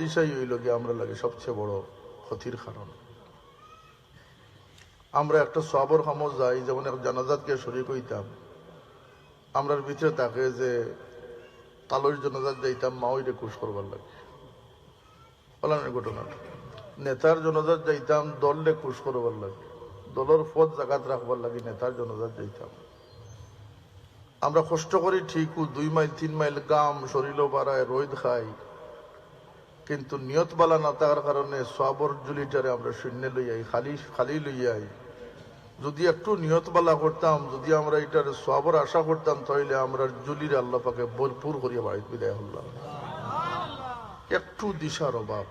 এইটাই হইল গিয়ে আমরা লাগে সবচেয়ে বড় ক্ষতির কারণ। আমরা একটা সবর খামোজ যাই, যেমন এক জানাজাতকে শরীক হইতাম, আমরার ভিতরে থাকে যে তালুর জানাজাত যাইতাম মা ওইটা খুশ করবার লাগে ফলানের ঘটনা। নেতার জনজাত যাইতাম দললে খুশ করবার লাগে, দলের পথ জাগাত রাখবার লাগে নেতার জনজাত যাইতাম। আমরা কষ্ট করি ঠিক 2 মাইল 3 মাইল গাম শরীরও বাড়ায় রোদ খাই, কিন্তু নিয়ত বালা না থাকার কারণে সবর জুলিটারে আমরা শূন্য লইয়াই খালি লইয়াই। যদি একটু নিয়ত বালা করতাম, যদি আমরা এটার সবর আশা করতাম, তাহলে আমরা জুলির আল্লাহ পাকে ভরপুর করিয়া বাড়িতে বিদায় হলাম। একটু দিশার অভাব।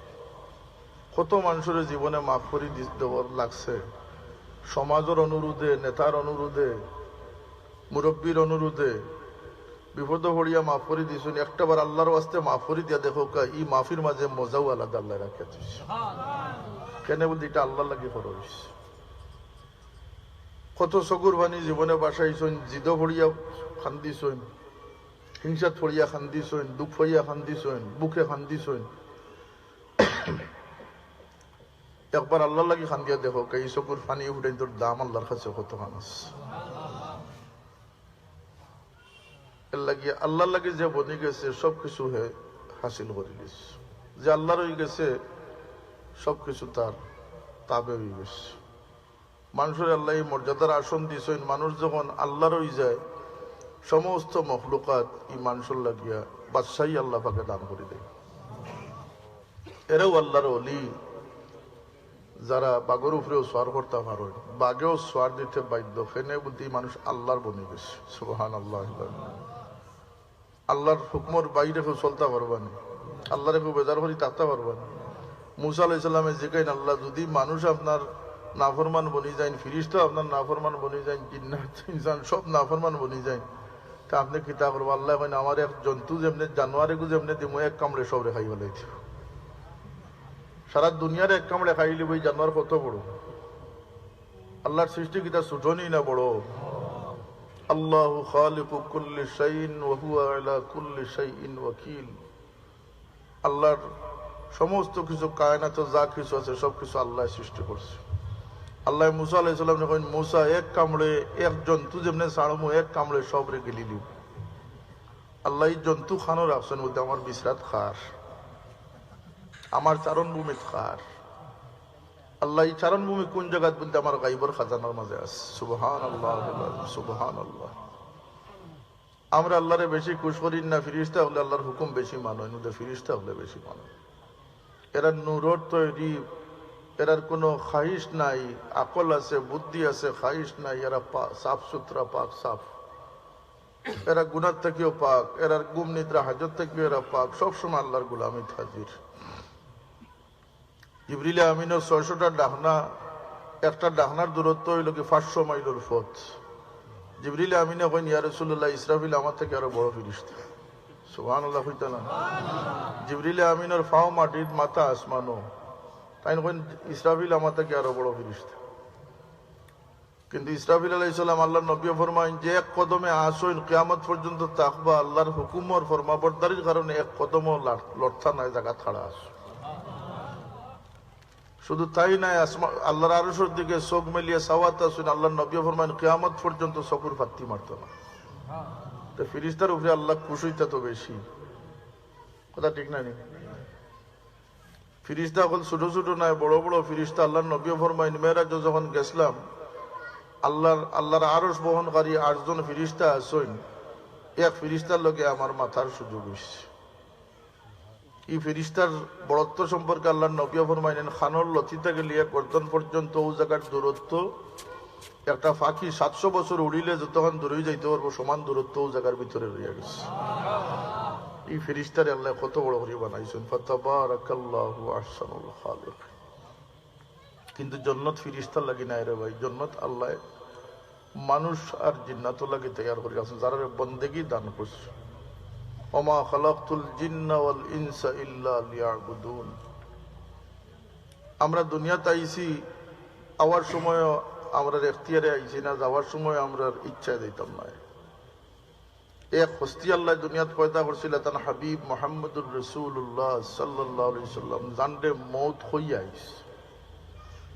কত মানুষের জীবনে মাফ করি দেওয়ার লাগছে, সমাজের অনুরোধে, নেতার অনুরোধে, মুরব্বীর অনুরোধে বিপদ হরিয়া মাফ করে দিয়েছেন। একটাবার আল্লাহর ওয়াস্তে মাফ করে দিয়া দেখো ই মাফির মাঝে মজাও আলাদা আল্লাহ রাখে কেন বলতে এটা আল্লাহ লাগে খরচ। কত চকুর বাণী জীবনে বাসাইছেন, জিদ ফড়িয়া খান্দিছেন, হিংসাত ফড়িয়া খান্দিছেন, দুঃখ ফড়িয়া খান্দিছেন, বুকে খান্দিছেন। একবার আল্লাহ লাগে খান্দিয়া দেখো এই চকুর পানি উঠে তোর দাম আল্লাহর কাছে কত মানুষ লাগিয়ে আল্লাহ লাগে যে বনি গেছে সবকিছু হে হাসিল করে গেছে, যে আল্লাহ রয়ে গেছে সবকিছু তার তাবে হয়ে গেছে। মানুষের আল্লাহ মর্যাদার আসন দিয়েছেন। মানুষ যখন আল্লাহ রয়ে যায়, সমস্ত মখলুকাত এই মানুষের লাগিয়া বাদশাহী আল্লাহ পাকে দান করে দেয়। এরাও আল্লাহর অলি, যারা বাগর উপরেও সোয়ার করতে পারেন, বাগেও সোয়ার দিতে বাধ্য। ফেনে বুদ্ধি মানুষ আল্লাহর বনে গেছে। সুবহানাল্লাহ। আল্লাহর হুকমর বাইরে কেউ চলতে পারবানি, আল্লাহর কেউ বেজার করে থাকতে পারবানি। মুসা আলাইহিস সালামে জিজ্ঞাসা আল্লাহ, যদি মানুষ আপনার নাফরমান বনি যায়, ফিরিস্তা আপনার নাফরমান বনি যায়, জিন্নাত ইনসান সব নাফরমান বনি যায়, তা আপনি কিতা করবো? আল্লাহ কইন আমার এক জন্তু যেমনি জানোয়ারেগু যেমনি দিব এক কামড়ে সব রেখাই ফেলাই দিব। সারা দুনিয়ার এক কামড়ে খাইলি বই জানোয়ার কত বড়। আল্লাহর সৃষ্টি কিতা ছোটনি না বড়? আল্লাহু খালিকু কুল্লি শাইইন ওয়া হুয়া আলা কুল্লি শাইইন ওয়াকিল। আল্লাহর সমস্ত কিছু কায়নাত যা কিছু আছে সবকিছু আল্লাহ সৃষ্টি করছে। আল্লাহ মুসা আলাইহিস সালাম যখন মুসা এক কামড়ে এক জন্তু যেমনে ছাড়মু এক কামড়ে সব রে গিলি দিব। আল্লাহ এই জন্তু খানো রাখছেন বলতে আমার বিশ্রাত খার, আমার চারণ ভূমি খার। আল্লাহ এই চারণ ভূমি কোন জায়গায় বলতে আমার গাইবর খাজানার মাঝে আছে। সুবহানাল্লাহ, সুবহানাল্লাহ। আমরা আল্লাহরে বেশি খুশ করি না ফিরিস্তা হলে আল্লাহর হুকুম বেশি মানো, এনুদে ফিরিস্তা হলে বেশি মানো। এরা নূরের তৈরি, এরার কোনো খাহিশ নাই, আকল আছে, বুদ্ধি আছে, খাহিশ নাই। এরা সাফ সুতরা, পাক সাফ। এরা গুনার থেকেও পাক, এরার গুম নিদ্রা হাজত থেকেও এরা পাক। সবসময় আল্লাহর গুলামিত হাজির। জিবরিল আমিনের 600টা ডাকনা, একটা ডাকনার দূরত্ব হইল কি 500 মাইলের পথ। জিবরিল আমিনে কইন ইয়া রাসূলুল্লাহ, ইসরাফিল আমার থেকে আরো বড় ফেরেশতা। সুবহানাল্লাহ কইতা না? জিবরিল আমিনের পাও মাটির, মাথা আসমানো। তাই কইন ইসরাফিল আমার থেকে আরো বড় ফেরেশতা। কিন্তু ইসরাফিল আলাইহিস সালাম আল্লাহর নবী ফরমায়েন যে এক কদমে আসইন কিয়ামত পর্যন্ত তাকবা, আল্লাহর হুকুমর ফরমাবরদারির কারণে এক কদমও লড়তা নাই, জায়গা ছাড়া আস। শুধু তাই নাই, আল্লাহর আরশের দিকে চোখ মেলিয়ে সাওয়াত আসুন। আল্লাহর নবী ফরমায়েন কিয়ামত পর্যন্ত চকুর ফাত্তি মারত না। তো ফেরেশতার উপরে আল্লাহ খুশিটা তো বেশি, কথা ঠিক না? ফেরেশতা হল ছোট ছোট নাই, বড় বড় ফেরেশতা। আল্লাহর নবী ফরমায়েন মেরাজ যখন গেছিলাম, আল্লাহর আরশ বহনকারী 8 জন ফেরেশতা আসেন, এক ফেরেশতার লগে আমার মাথার সুযোগ হইছে। এই ফেরেশতার বড়ত্ব সম্পর্কে আল্লাহর নবী ফরমাইলেন খানর লতি থেকে লিয়ে গর্দন পর্যন্ত ও জায়গার দূরত্ব একটা পাখি 700 বছর উড়িলে যতক্ষণ দূরে যাইতে পারবো সমান দূরত্ব ও জায়গার ভিতরে রয়ে গেছে। এই ফেরেশতারে আল্লাহ কত বড় করে বানাইছেন। ফাতাবারাকাল্লাহু আহসানুল খালিক। কিন্তু জান্নাত ফেরেশতার লাগি নাই রে ভাই। জান্নাত আল্লাহ মানুষ আর জিন্নাত লাগি তৈরি করে আছে, যারা বন্দেগী দান করছে। ওমা খালাকতুল জিন্না ওয়াল ইনসা ইল্লা লিয়াবুদুন। আমরা দুনিয়াতে আইছি, আওয়ার সময় আমরা এখতিয়ারে আইছি না, যাওয়ার সময় আমরা ইচ্ছায় দিতাম না। এক হস্তি আল্লাহ দুনিয়াত পয়দা করছিল তার হাবিব মোহাম্মদুর রসুল্লাহ সাল্লাল্লাহু আলাইহি সাল্লাম জানলে মৌত হইয়া আইস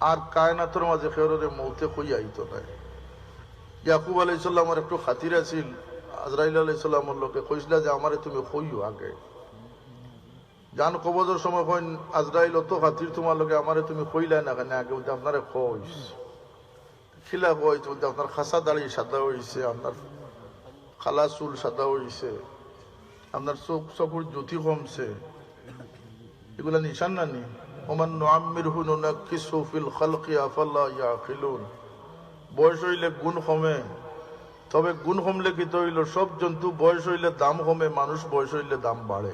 আর কায়নাতের মাঝে খেররে মৌতে হইয়া আইত নাই। ইয়াকুব আলাইহিস সালামের একটু খাতির আছিল, আজরাইল আলাইহিস সালামের লোকে কইছিল যে আমারে তুমি কইও আগে জান কবজের সময় কইন আজরাইল অত খাতির তোমার লোকে আমারে তুমি কইলাই না কেন আগে বলতে আপনারে কইস খিলা কইস বলতে আপনার খাসা দাড়ি সাদা হইছে, আপনার খালা চুল সাদা হইছে, আপনার চকুর জ্যোতি কমছে, এগুলা নিশান না নি। ওমান নুআম্মিরহু নুনাক্কিসহু ফিল খালকি আফালা ইয়াকিলুন। বয়স হইলে গুণ কমে, তবে গুণ কমলে কি হইল সব জন্তু বয়স হইলে দাম কমে, মানুষ বয়স হইলে দাম বাড়ে।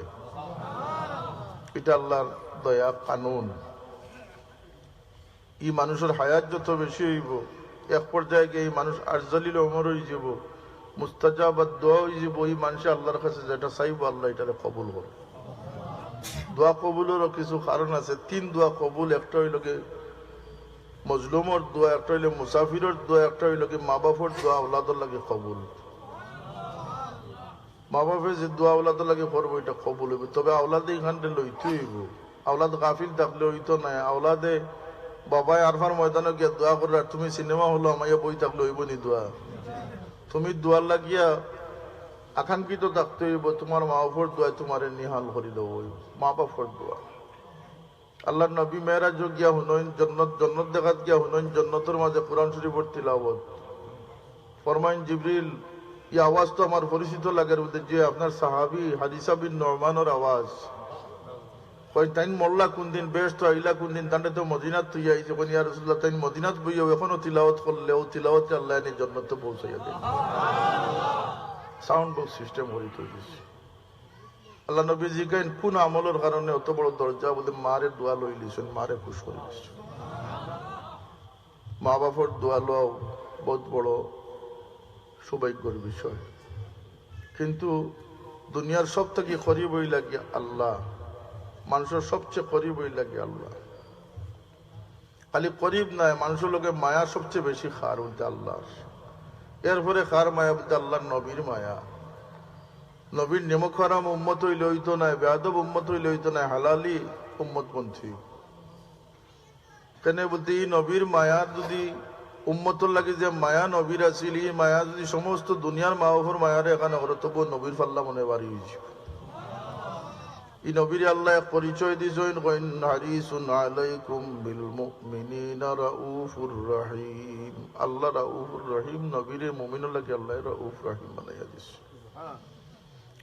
এটা আল্লাহর দয়া কানুন। এই মানুষের হায়াত যত বেশি হইব এক পর্যায়ে গিয়ে এই মানুষ আরজালিল ওমর হয়ে যাব, মুস্তাজাবাত দোয়া হয়ে যাব। এই মানুষ আল্লাহর কাছে যেটা চাইব আল্লাহ এটারে কবুল করে। দোয়া কবুলেরও কিছু কারণ আছে। 3 দোয়া কবুল, একটা হইল কি মজলুমর দোয়া, একটা হইলে মুসাফিরের দোয়া, একটা হইল কি মা বাপের দোয়া আওলাদর লাগে কবুল। মা বাপে যে দোয়া আওলাদর লাগে করবো এটা কবুল হইব, তবে আওলাদে এখানটা লইতে হইব। আওলাদ গাফিল থাকলে হইতো না। আওলাদে বাবাই আরফার ময়দানে গিয়া দোয়া করে তুমি সিনেমা হলো আমাইয়া বই থাকলে হইব নি দোয়া? তুমি দোয়ার লাগিয়া আকাঙ্ক্ষিত থাকতে হইব তোমার মা বাপর দোয়া তোমার নিহাল করি দেব। মা বাপর দোয়া আল্লাহ নবী মেয়েরাজ গিয়া হুনইন জন্নত, জন্নত দেখাত গিয়া হুনইন জন্নতের মাঝে কোরআন শরীফের তিলাওয়াত ফরমাইন জিবরিল এই আওয়াজ তো আমার পরিচিত লাগে, যে আপনার সাহাবী হাদিসা বিন নুরমানের আওয়াজ। কই তাইন মোল্লা কোন দিন বেশ তো আইলা কোন দিন, তান্ডে তো মদিনাত তুই আইছে। কোন ইয়া রাসূলুল্লাহ তাইন মদিনাত বইও এখনো তিলাওয়াত করলে ও তিলাওয়াতে আল্লাহ এনে জন্নতে পৌঁছাইয়া দেন। সাউন্ড বক্স সিস্টেম করি তৈরি। আল্লাহ নবী জিজ্ঞেন কোন আমলের কারণে অত বড় দরজা? বলতে মারে দোয়া লই লিছেন, মারে খুশ করে দিচ্ছেন। মা বাপর দোয়া লও বহুত বড় সৌভাগ্যের বিষয়। কিন্তু দুনিয়ার সব থেকে করিব হই লাগে আল্লাহ, মানুষের সবচেয়ে করিব হই লাগে আল্লাহ। খালি করিব নাই, মানুষের লোকে মায়া সবচেয়ে বেশি খার বলতে আল্লাহর। এরপরে খার মায়া বলতে আল্লাহর নবীর মায়া। নবীর নেমক হারাম উম্মত হইলে হইতো না, বেয়াদব উম্মত হইলে হইতো না, হালালি উম্মতপন্থী। কেন বলতে এই নবীর মায়া যদি উম্মতর লাগে যে মায়া নবীর আছিল, এই মায়া যদি সমস্ত দুনিয়ার মা বাপর মায়ারে এখানে করে তবু নবীর পাল্লা মনে বাড়ি হয়েছে। এই নবীর আল্লাহ এক পরিচয় দিয়েছেন, হারিসুন আলাইকুম বিল মুমিনিনা রাউফুর রহিম। আল্লাহ রাউফুর রহিম, নবীর মুমিনের লাগে আল্লাহ রাউফ রহিম বানাইয়া দিয়েছে।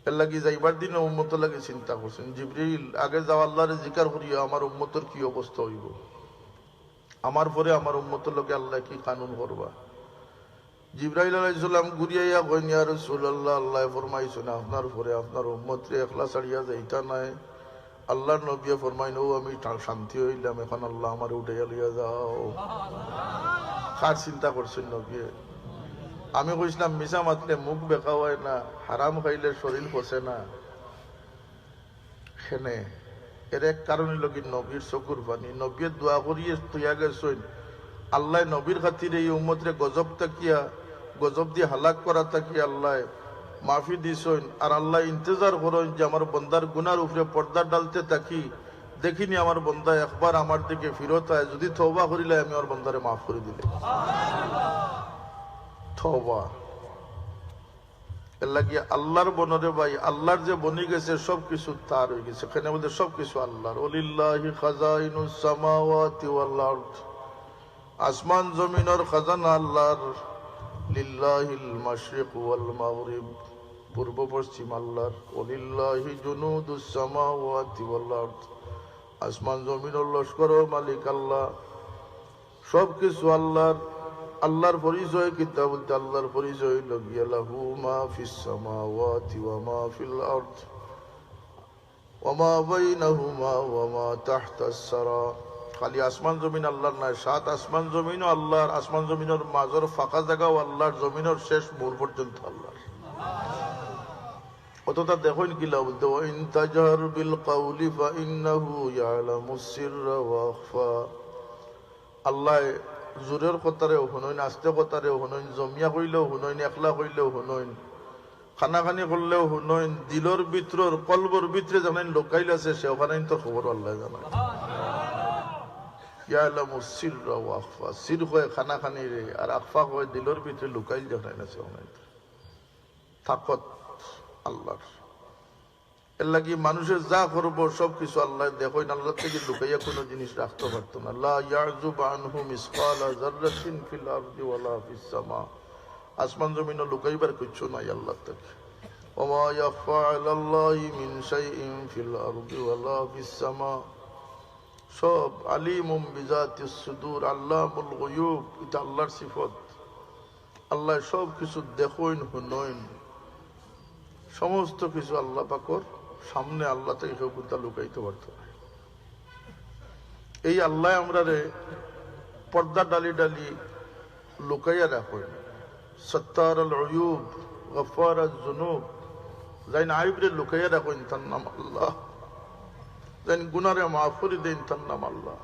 এর লাগি যাইবার দিন উম্মতের লাগে চিন্তা করছেন জিবরিল আগে যাও আল্লাহরে জিকার করিয়া আমার উম্মতের কি অবস্থা হইব, আমার পরে আমার উম্মতের লোকে আল্লাহ কি কানুন করবা। জিবরাইল আলাইহিস সালাম ঘুরিয়া কইন ইয়া রাসূলুল্লাহ, আল্লাহ ফরমাইছেন আপনার পরে আপনার উম্মতরে একলা ছাড়িয়া যাইতা নাই। আল্লাহর নবী ফরমাইন ও আমি শান্তি হইলাম, এখন আল্লাহ আমার উঠাইয়া লইয়া যাও। কার চিন্তা করছেন নবী? আমি কইছিলাম মিশা মাতলে মুখ বেকা হয় না, হারাম খাইলে শরীর পচে না। সেনে এর এক কারণ হইল কি নবীর চকুর পানি। নবীর দোয়া করিয়ে তুইয়া গেছেন আল্লাহ নবীর খাতিরে এই উম্মতরে গজব তাকিয়া, গজব দিয়ে হালাক করা তাকিয়া আল্লাহ মাফি দিছেন। আর আল্লাহ ইন্তজার করেন যে আমার বন্দার গুনার উপরে পর্দা ডালতে থাকি, দেখিনি আমার বন্দা একবার আমার দিকে ফিরত আয়, যদি তওবা করিলে আমি আমার বন্দারে মাফ করে দিলে। তওবা এর লাগিয়া আল্লাহর বনরে ভাই, আল্লাহর যে বনি গেছে সবকিছু তার হয়ে গেছে। এখানে বলতে সবকিছু আল্লাহর। ওয়ালিল্লাহি খাজাইনুস সামাওয়াতি ওয়াল আরদ, আসমান জমিনের খাজানা আল্লাহর। লিল্লাহিল মাশরিক ওয়াল মাগরিব, পূর্ব পশ্চিম আল্লাহর। ওয়ালিল্লাহি জুনুদুস সামাওয়াতি ওয়াল আরদ, আসমান জমিনের লস্করের মালিক আল্লাহ। সবকিছু আল্লাহর। আল্লাহর পরিচয় কিতাব বলতে আল্লাহর পরিচয় লগিয়া লাহু মা ফিস সামাওয়াতি ওয়া মা ফিল আরদ ওয়া মা বাইনাহুমা ওয়া মা তাহতাস সারা। খালি আসমান জমিন আল্লাহর নয়, 7 আসমান জমিনও আল্লাহর। আসমান জমিনের মাঝর ফাঁকা জায়গাও আল্লাহর, জমিনের শেষ মূল পর্যন্ত আল্লাহর। অতটা দেখুন কিলা বলতে ওয়া ইন তাজহার বিল কাউলি ফা ইন্নাহু ইয়ালামুস সিররা ওয়া আখফা। আল্লাহ জোরের কথারেও শুনইন, আস্তে কথারেও শুনইন, জমিয়া কইলেও শুনইন, একলা কইলেও শুনইন। খানাখানি করলেও হুনইন দিলর ভিতর কলবর ভিতরে জানেন লোকাইল আছে সে ওখানে তো খবর আল্লাহ জানায় ইয়ালামু সিররা ওয়া আখফা সির হয় খানাখানি রে আর আখফা হয় দিলর ভিতরে লুকাইল জানেন আছে ওখানে তাকত আল্লাহর এর লাগি মানুষের যা করবো সবকিছু আল্লাহ দেখো আল্লাহ থেকে লুকাইয়া কোনো জিনিস রাখতে পারতো না লা ইয়াযুব আনহু মিসকালা যাররাতিন ফিল আরদি ওয়ালা ফিস সামা আসমান জমিনে লুকাইবার কিছু নাই আল্লাহ থেকে ওমা ইয়াখফা আলাল্লাহি মিন শাইইন ফিল আরদি ওয়ালা ফিস সামা সব আলিমুম বিজাতিস সুদূর আল্লামুল গায়ুব এটা আল্লাহর সিফত আল্লাহ সব কিছু দেখেন হুনইন সমস্ত কিছু আল্লাহ পাকর সামনে আল্লাহ থেকে কেউ কিন্তু লুকাইতে পারতো না এই আল্লাহ আমরা রে পর্দা ডালি ডালি লুকাইয়া রাখেন সত্তার আল উয়ুব গফার আল জুনুব যাইন আইবরে লুকাইয়া রাখেন তার নাম আল্লাহ যাইন গুনারে মাফুরি দেন তার নাম আল্লাহ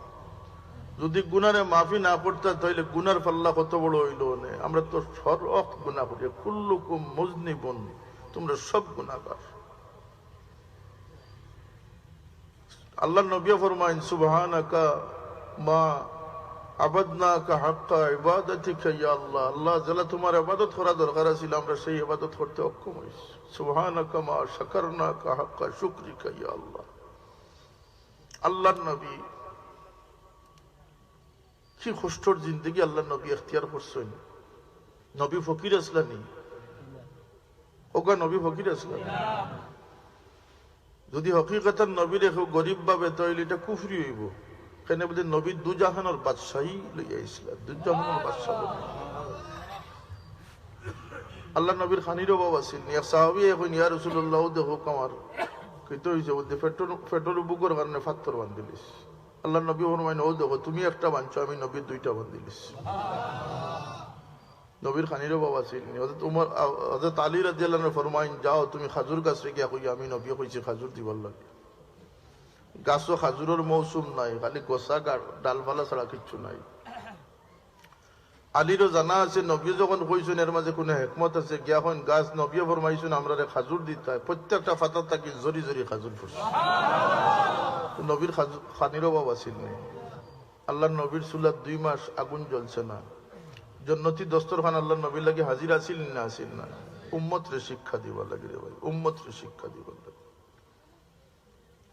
যদি গুনারে মাফি না পড়তে তাহলে গুনার পাল্লা কত বড় হইল নে আমরা তো সর্বক গুনাহ করি কুল্লুকুম মুজনিবুন তোমরা সব গুনাহগার আল্লাহ নবী ফরমায়েন সুবহানাকা মা আবাদনাকা হাক্কা ইবাদাতিকা ইয়া আল্লাহ আল্লাহ যারা তোমার ইবাদত করা দরকার ছিল আমরা সেই ইবাদত করতে অক্ষম হইছি সুবহানাকা মা শাকারনাকা হাক্কা শুকরিকা ইয়া আল্লাহ আল্লাহর নবী কি কষ্টর জিন্দেগি আল্লাহ নবী ইখতিয়ার করছেন নবী ফকির আসলানি ওগা নবী ফকির আসলাম যদি হকিকতার নবীর কেউ গরিব ভাবে তাহলে এটা কুফরি হইব কেন বলতে নবী দুজাহানের বাদশাহী লইয়া ইসলাম দুজাহানের বাদশাহ আল্লাহ নবীর খানিরও বাবা ছিল এক সাহাবী এখন ইয়া রাসূলুল্লাহ দেখো কামার কইতে হইছে বলতে পেট্রোল বুকের কারণে ফাত্তর বান্ধিলিস আল্লাহ নবী ফরমাইন ও দেখো তুমি একটা বানছো আমি নবীর দুইটা বান্ধিলিস নবীর খানিরও বাবা ছিল হযরত আলী রাদিয়াল্লাহু আনহু ফরমাইন যাও তুমি খাজুর গাছ রেখে কই আমি নবী কইছি খাজুর দিবার লাগে গাছও খাজুরের মৌসুম নাই খালি গোসা ডালপালা ছাড়া কিচ্ছু নাই আলীরও জানা আছে নবী যখন কইছেন এর মাঝে কোনো হেকমত আছে গিয়া হন গাছ নবী ফরমাইছেন আমরা খাজুর দিতে হয় প্রত্যেকটা ফাতার থাকি জরি জরি খাজুর পড়ছে নবীর খানিরও বাবা ছিল আল্লাহ নবীর চুলার 2 মাস আগুন জ্বলছে না জন্নতি দস্তরখান আল্লাহ নবীর লাগে হাজির আসিল না আসিল না উম্মত রে শিক্ষা দিবার লাগে রে ভাই উম্মত রে শিক্ষা দিবার লাগে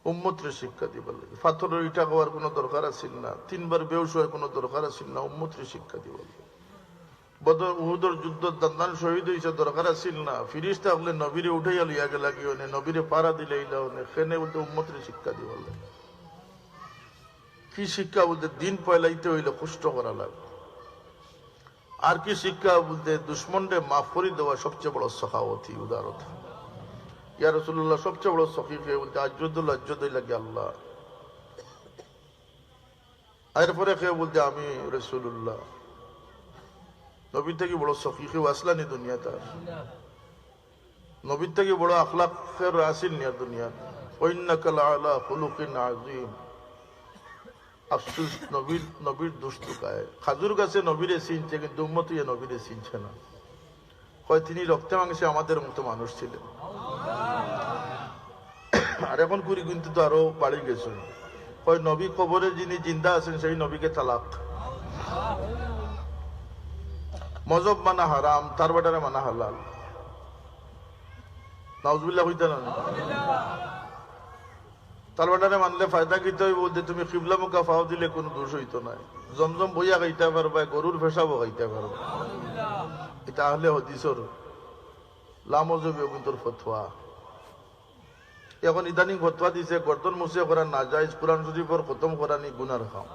উম্মত রে শিক্ষা দিবার লাগে পাথরের ইটা হওয়ার কোনো দরকার আসিল না 3 বার বেহুশ হওয়ার কোনো দরকার আসিল না উম্মত রে শিক্ষা দিবার লাগে বদর উহুদের যুদ্ধ দান্দান শহীদ হইছে দরকার আসিল না ফিরিস্তা হলে নবীরে উঠাইয়া লইয়া গেল লাগিও নে নবীরে পাড়া দিলে ইলাও নে খেনে বলতে উম্মত রে শিক্ষা দিবার লাগে কি শিক্ষা বলতে দিন পয়লাইতে হইলে কষ্ট করা লাগে আর কি শিক্ষা বলতে দুশ্মনরে মাফ করে দেওয়া সবচেয়ে বড় সখাওয়াতি উদারতা ইয়া রাসূলুল্লাহ সবচেয়ে বড় সখী কে বলতে আজদুল্লাহ আজদুল লাগে আল্লাহ এরপরে কে বলতে আমি রাসূলুল্লাহ নবী থেকে বড় সখী কে আসলানি দুনিয়াতে নবী থেকে বড় আখলাকের আসিল নিয়া দুনিয়া ওয়াইন্নাকা লাআলা খুলুকিন আযীম আফসোস নবীর দুষ্টু গায়ে খাজুর গাছে নবীরে চিনছে কিন্তু উম্মত ইয়ে নবীরে চিনছে না হয় তিনি রক্তে মাংসে আমাদের মতো মানুষ ছিলেন আর এখন কুড়ি কিন্তু তো আরো বাড়ি গেছেন হয় নবী কবরে যিনি জিন্দা আছেন সেই নবীকে তালাক মজব মানা হারাম তার বাটারে মানা হালাল নাউজুবিল্লাহ হইতে না তালবাটারে মানলে ফায়দা কিতে হইব বলতে তুমি কিবলা মুখা ফাও দিলে কোনো দোষ হইতো না জমজম বইয়া খাইতে পারবা গরুর ফেসাবো খাইতে পারবা এটা হলে হদিসর লামজবীয় কিন্তু ফতোয়া এখন ইদানিং ফতোয়া দিছে গর্দন মুছে করা না যায় কোরআন শরীফের খতম করা নি গুনার খাম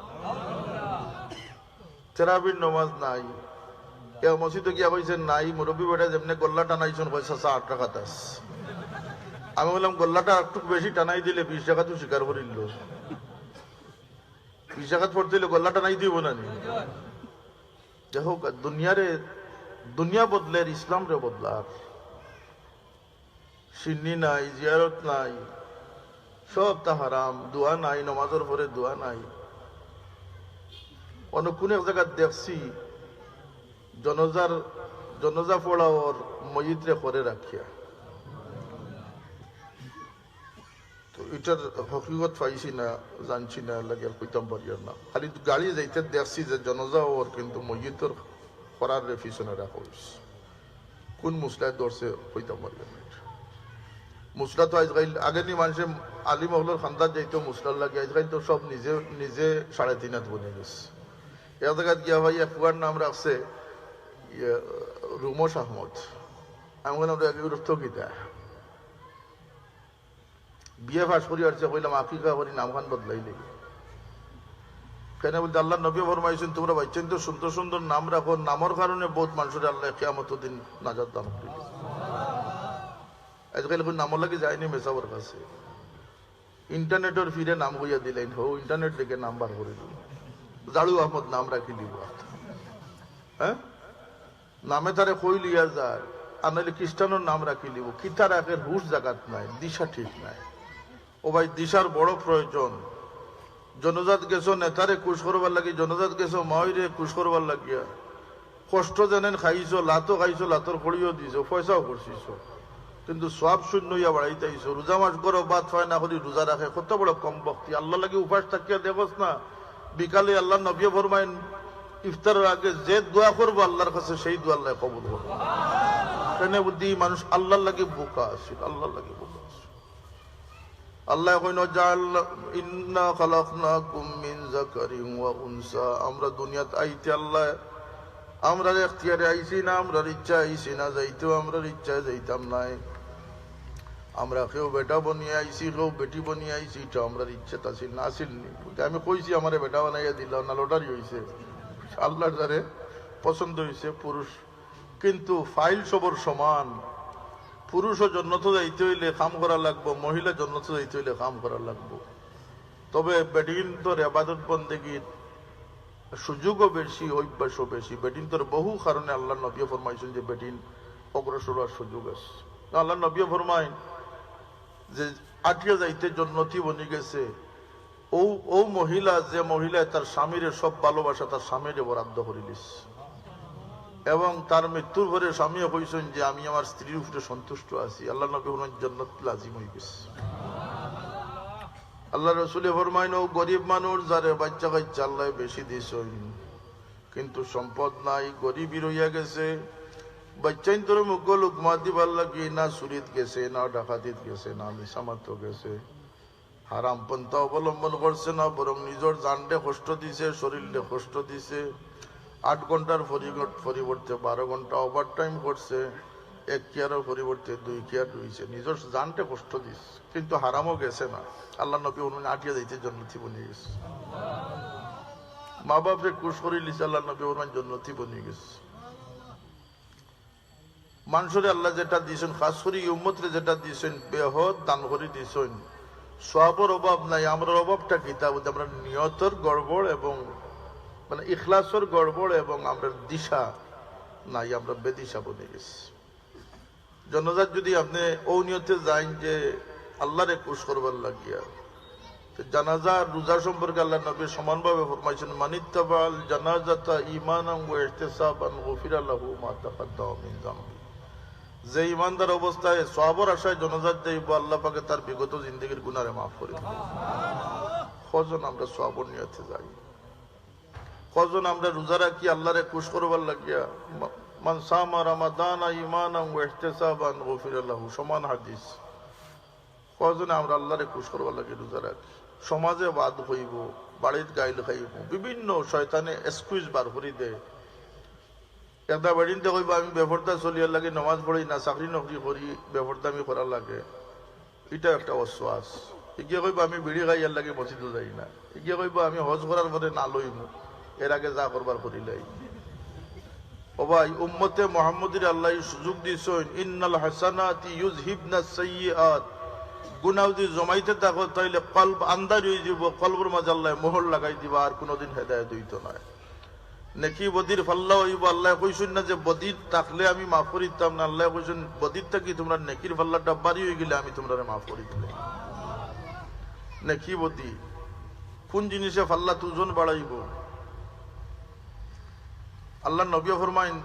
তেরাবির নমাজ নাই কেউ মসজিদে গিয়া কইছে নাই মুরব্বী বেটা যেমনি গল্লা টানাইছেন পয়সা 8 টাকা দাস আমি বললাম গল্লাটা একটু বেশি টানাই দিলে 20 টাকা তো স্বীকার করিল 20 টাকা পড়তে দিলে গল্লাটা নাই দিব না দেখো দুনিয়া বদলের ইসলাম রে বদলার সিন্নি নাই জিয়ারত নাই সব তা হারাম দোয়া নাই নামাজের পরে দোয়া নাই অন্য কোন এক জায়গা দেখছি জনজা পড়া ওর মসজিদ রে করে রাখিয়া তো এটার হকিকত পাইছি না, জানছি না, লাগে আর কইতাম পারি না। খালি গাড়ি যাইতে দেখছি যে জনজা ওর কিন্তু মসজিদর করার পিছনে রাখা হয়েছে। কোন মুসলায় ধরছে কইতাম পারি না। মুসলা তো আজকাল আগে নি মানুষে আলী মহলের খান্দার যাইতো মুসলার লাগে, আজকাল তো সব নিজে নিজে 3.5 হাত বনে গেছে। এ জায়গায় গিয়া ভাই এক কুয়ার নাম রাখছে রুমস আহমদ। আমি বললাম গীতা বিয়ে ফাঁস করি আসছে, কইলাম আকিকা করি নামখান বদলাইলে কেন বলতে আল্লাহ নবী ফরমাইছেন তোমরা বাচ্চান তো সুন্দর সুন্দর নাম রাখো, নামের কারণে বহুত মানুষের আল্লাহ কিয়ামত দিন নাজাত দান করিল। আজকাল এখন নাম লাগে যায়নি মেসাবর কাছে, ইন্টারনেটের ফিরে নাম হইয়া দিলেন, হো ইন্টারনেট থেকে নাম বার করে দিল, জাড়ু আহমদ নাম রাখি দিব। হ্যাঁ, নামে তারে কই লিয়া যার, আর নাহলে খ্রিস্টানোর নাম রাখি লিব। কিতার আগের হুশ জাগাত নাই, দিশা ঠিক নাই। ও ভাই দিশার বড় প্রয়োজন। জনজাত গেছো নেতারে কুশ করবার লাগি, জনজাত গেছো মাইরে কুশ করবার লাগিয়া কষ্ট জানেন খাইছো, লাতো খাইছো, লাতর খড়িও দিছো, পয়সাও করছিস, কিন্তু সব শূন্য হইয়া বাড়াইতেইছো। রোজা মাস করো, বাদ ফায় না করি রোজা রাখে, কত বড় কম ভক্তি। আল্লাহ লাগি উপাস থাকিয়া দেখোস না, বিকালে আল্লাহ নবী ফরমাইন ইফতারের আগে যে দোয়া করবো আল্লাহর কাছে সেই দোয়া আল্লাহ কবুল করবো। কেন বুদ্ধি মানুষ আল্লাহর লাগে বোকা আসিল, আল্লাহর লাগে বোকা আসিল। আল্লাহ কইন ইন্না খালাকনাকুম মিন যাকারিন ওয়া উনসা, আমরা দুনিয়াত আইতে আল্লাহ আমরা এখতিয়ারে আইছি না, আমরা ইচ্ছা আইছি না, যাইতেও আমরা ইচ্ছা যাইতাম নাই। আমরা কেউ বেটা বনিয়ে আইছি, কেউ বেটি বনিয়ে আইছি, এটা আমরা ইচ্ছা আসিল না, আসিলনি। আমি কইছি আমার বেটা বানাইয়া দিলাম না, লটারি হয়েছে, আল্লাহর দ্বারে পছন্দ হয়েছে পুরুষ। কিন্তু ফাইল সবর সমান। পুরুষও জন্নত যাইতে হইলে কাম করা লাগবো, মহিলা জন্নত যাইতে হইলে কাম করা লাগবো। তবে বেডিন তোর আবাদত বন্দেগীর সুযোগও বেশি, অভ্যাসও বেশি। বেডিন তোর বহু কারণে আল্লাহ নবী ফরমাইছেন যে বেডিন অগ্রসর হওয়ার সুযোগ আছে। আল্লাহ নবী ফরমাইন যে আটিয়া যাইতে জন্নতি বনি গেছে ও মহিলা, যে মহিলায় তার স্বামীর সব ভালোবাসা তার স্বামীরে বরাদ্দ করিলিস, এবং তার মৃত্যুর পরে স্বামীও কইছেন যে আমি আমার স্ত্রীর উপরে সন্তুষ্ট আছি। আল্লাহ নবী বলেন জান্নাত লাজিম হয়ে গেছে। আল্লাহ রসুল ফরমাইন ও গরিব মানুষ যারে বাচ্চা কাচ্চা আল্লাহ বেশি দিছেন কিন্তু সম্পদ নাই, গরিবই রইয়া গেছে, বাচ্চাইন তোর মুখ লুকমা দিবার লাগি না চুরিত গেছে, না ডাকাতিত গেছে, না মিসামাত গেছে, হারাম পন্থা অবলম্বন করছে না, বরং নিজের জানডে কষ্ট দিছে, শরীরে কষ্ট দিছে, 8 ঘন্টার পরিবর্তে 12 ঘন্টা ওভার টাইম করছে, 1 কেয়ারের পরিবর্তে 2 কেয়ার রয়েছে, নিজের জানটে কষ্ট দিস, কিন্তু হারামও গেছে না। আল্লাহ নবী অনুযায়ী আটিয়া যাইতে জন্নতি বনে গেছে। মা বাপরে কুশ করি লিছে, আল্লাহ নবী অনুযায়ী জন্নতি বনে গেছে। মানুষের আল্লাহ যেটা দিয়েছেন, খাস করে উম্মতরে যেটা দিয়েছেন, বেহদ দান করে দিয়েছেন। সবর অভাব নাই, আমরা অভাবটা কি? তা বলতে আমরা নিয়তর গড়বড় এবং মানে ইখলাসর গড়বড় এবং আমরা দিশা নাই, আমরা বেদিশা বনে গেছি। জনজাত যদি আপনি ও নিয়তে যান যে আল্লাহরে খুশ করবার লাগিয়া, জানাজা রোজা সম্পর্কে আল্লাহ নবী সমানভাবে ফরমাইছেন মানিত্তাবাল জানাজাতা ঈমানান ওয়া ইহতিসাবান গুফিরা লাহু মা তাকাদ্দামা মিন যামবি। যে ইমানদার অবস্থায় সওয়াবের আশায় জনাজাত যাইব, আল্লাহ পাকে তার বিগত জিন্দেগীর গুনাহে মাফ করে দিবেন। কজন আমরা সওয়াবের নিয়তে যাই, কজন আমরা রোজা রাখি আল্লাহরে খুশ করবার লাগিয়া। মান সামা রমাদানা ঈমানান ওয়া ইহতিসাবান গুফিরা লাহু, সমান হাদিস। কজনে আমরা আল্লাহরে খুশ করবার লাগে রোজা রাখি। সমাজে বাদ হইব, বাড়ির গাইল খাইব, বিভিন্ন শয়তানে এক্সকিউজ বার করে দেয়। একটা বেড়িনতে কইব আমি বেফরদা চলিয়ার লাগে, নমাজ পড়ি না, চাকরি নকরি করি, বেফরদামি করার লাগে, এটা একটা অশ্বাস। এগিয়ে কইব আমি বিড়ি খাইয়ার লাগে মসজিদে যাই না, এগিয়ে কইব আমি হজ করার পরে না লইম, এর আগে যা করবার করিলাই। ও ভাই, উম্মতে মুহাম্মদীর আল্লাহ সুযোগ দিয়েছেন, ইন্নাল হাসানাতি ইউযহিবনাস সাইয়্যাত, গুনাহ যদি জমাইতে থাকো তাইলে কলব আন্দার হয়ে যাব, কলবের মাঝে আল্লাহ মোহর লাগাই দিবা, আর কোনোদিন হেদায়েত হইত না। নেকি বদির ফাল্লা হইব, আল্লাহ কইছেন না যে বদির থাকলে আমি মাফ করিতাম না, আল্লাহ কইছেন বদির থাকি তোমরা নেকির ফাল্লাটা বাড়ি হয়ে গেলে আমি তোমরা মাফ করি দিলে। নেকি বদি কোন জিনিসে ফাল্লা তুজন বাড়াইব? আল্লাহ নবী ফরমাইন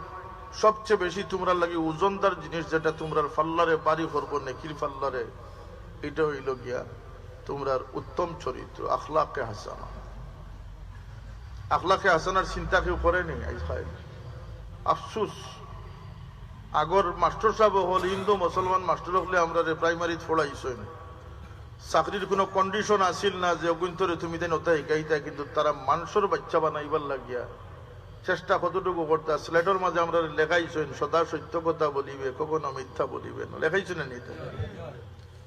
সবচেয়ে বেশি তোমরা লাগে ওজনদার জিনিস যেটা তোমরা ফাল্লারে বাড়ি করবো নেকির ফাল্লারে, এটা হইল গিয়া তোমরার উত্তম চরিত্র, আখলাকে হাসানা। আখলাকে হাসানার চিন্তা কেউ করেনি আজ খায়। আফসুস, আগর মাস্টার সাহেব হল হিন্দু মুসলমান মাস্টার হলে আমরা প্রাইমারি পড়াইছই না, চাকরির কোনো কন্ডিশন আসিল না যে অগুন্তরে তুমি দেন ওটা শিকাইতা, কিন্তু তারা মানুষের বাচ্চা বানাইবার লাগিয়া চেষ্টা কতটুকু করতা। স্লেটের মাঝে আমরা লেখাইছেন সদা সত্য কথা বলিবে, কখনো মিথ্যা বলিবে না, লেখাইছেন না নিতে।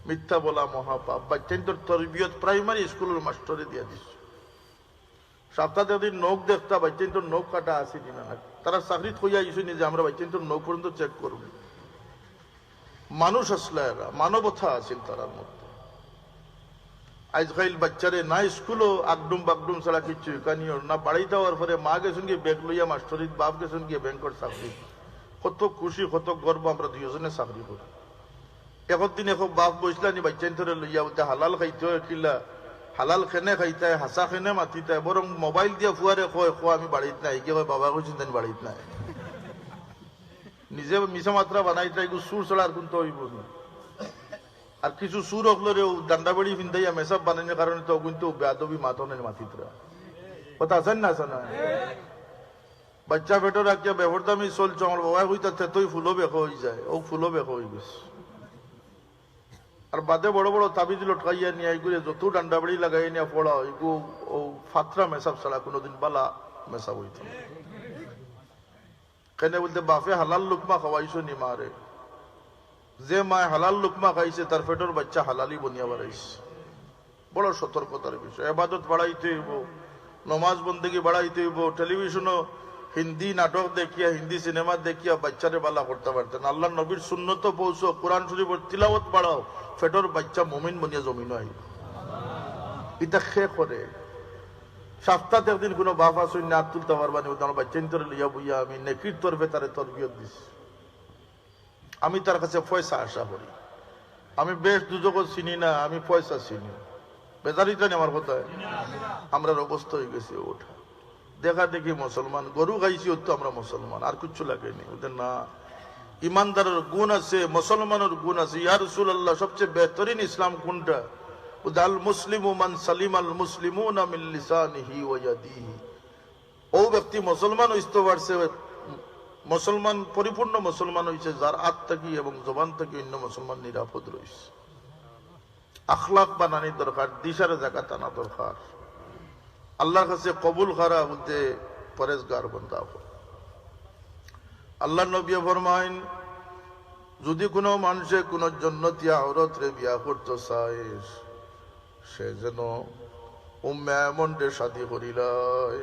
মিথ্যা বলা মহাপাপ। বাচ্চাইন্তর তরবিয়ত প্রাইমারি স্কুলের মাস্টারে দিয়া দিস। সপ্তাহে যদি নখ দেখতা বাচ্চাইন্তর নখ কাটা আসি কিনা না, তারা চাকরি থইয়া আইসেনি যে আমরা বাচ্চাইন্তর নখ পর্যন্ত চেক করব। মানুষ আসলে এরা মানবতা আছিল তারার মধ্যে। আজকাল বাচ্চারে না স্কুলও আগডুম বাগডুম ছাড়া কিচ্ছু কানিও না। বাড়ি যাওয়ার পরে মা গেছেন গিয়ে ব্যাগ লইয়া মাস্টারি, বাপ গেছেন গিয়ে ব্যাংকের চাকরি। কত খুশি কত গর্ব আমরা দুইজনে চাকরি করি। এখন দিন এখন বাপ বসলানি বাচ্চাইন্তরে লইয়া বলতে হালাল খাইতে হয় কিলা, হালাল খেনে খাইতে হয়, হাসা খেনে মাতিতে হয়, বরং মোবাইল দিয়ে ফুয়ারে কয় আমি বাড়িত নাই, কি হয় বাবা কইছেন তাই বাড়িত নাই। নিজে মিশা মাত্রা বানাইতে সুর ছাড়া আর কিন্তু হইব না। আর কিছু সুর হকলেও ডান্ডাবাড়ি ফিন্দাইয়া মেসাব বানানোর কারণে তো কিন্তু বেয়াদবি মাতনের মাতিতরা কথা আছেন না আছে না। বাচ্চা পেটো রাখিয়া বেহরদামি চলছে, আমার বাবা হইতে তুই ফুলো বেক হয়ে যায়, ও ফুলো বেক হয়ে গেছে। আর বাদে বড় বড় তাবিজ লটকাইয়া নিয়ে এগুলো যত ডান্ডাবাড়ি লাগাই নিয়ে পড়া এগু ও ফাতরা মেসাব ছাড়া কোনোদিন বালা মেসাব হইত না। কেন বলতে বাপে হালাল লুকমা খাওয়াইছো নি মারে, যে মায় হালাল লুকমা খাইছে তার পেটের বাচ্চা হালালি বনিয়া বাড়াইছে। বড় সতর্কতার বিষয়। এবাদত বাড়াইতে হইব, নমাজ বন্দেগি বাড়াইতে হইব। টেলিভিশনও হিন্দি নাটক দেখিয়া, হিন্দি সিনেমা দেখিয়া বাচ্চারে বালা করতে পারতেন। আল্লাহ নবীর সুন্নত পৌঁছো, কোরআন শরীফের তিলাওয়াত বাড়াও, পেটের বাচ্চা মুমিন বনিয়া জমিন আইব। এটা খে করে সপ্তাহে একদিন কোনো বাপ আসুন না তুলতে পারবানি, আমার বাচ্চা ইন্তরে লইয়া বইয়া আমি নেকির তরফে তারে তরবিয়ত দিছি। আমি তার কাছে পয়সা আশা করি। আমি বেশ দুজক চিনি না, আমি পয়সা চিনি। বেজারিটা নেই আমার কথায়। আমরা অবস্থা হয়ে গেছি ওঠা দেখা দেখি মুসলমান, গরু খাইছি তো আমরা মুসলমান, আর কিচ্ছু লাগেনি ওদের না। ইমানদারের গুণ আছে, মুসলমানের গুণ আছে। ইয়া রাসূলুল্লাহ, সবচেয়ে বেহতরিন ইসলাম কোনটা? আল মুসলিমু মান সালিমাল মুসলিমুনা মিন লিসানিহি ওয়া ইয়াদিহি। ও ব্যক্তি মুসলমান হইতে পারছে, মুসলমান পরিপূর্ণ মুসলমান হয়েছে যার হাত থেকে এবং জবান থেকে অন্য মুসলমান নিরাপদ রয়েছে। আখলাক বানানি দরকার, দিশারে জায়গা টানা দরকার। আল্লাহর কাছে কবুল করা বলতে পরেজগার বান্দা। আল্লাহ নবী ফরমাইন, যদি কোনো মানুষে কোনো জান্নাতি আওরাত রে বিয়া করতে চায়, সে যেন উম্মে আয়মন রে শাদী করিলায়।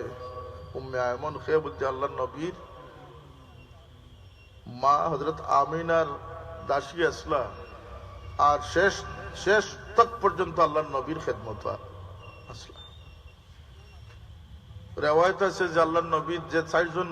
উম্মে আয়মন খেয়ে বলতে আল্লাহ নবীর মা হযরত আমিনার দাসী আসলা। আর শেষ তক পর্যন্ত আল্লাহ নবীর খেদমত আসলা। রেওয়ায়েত আছে যে আল্লাহ নবীর যে 4 জন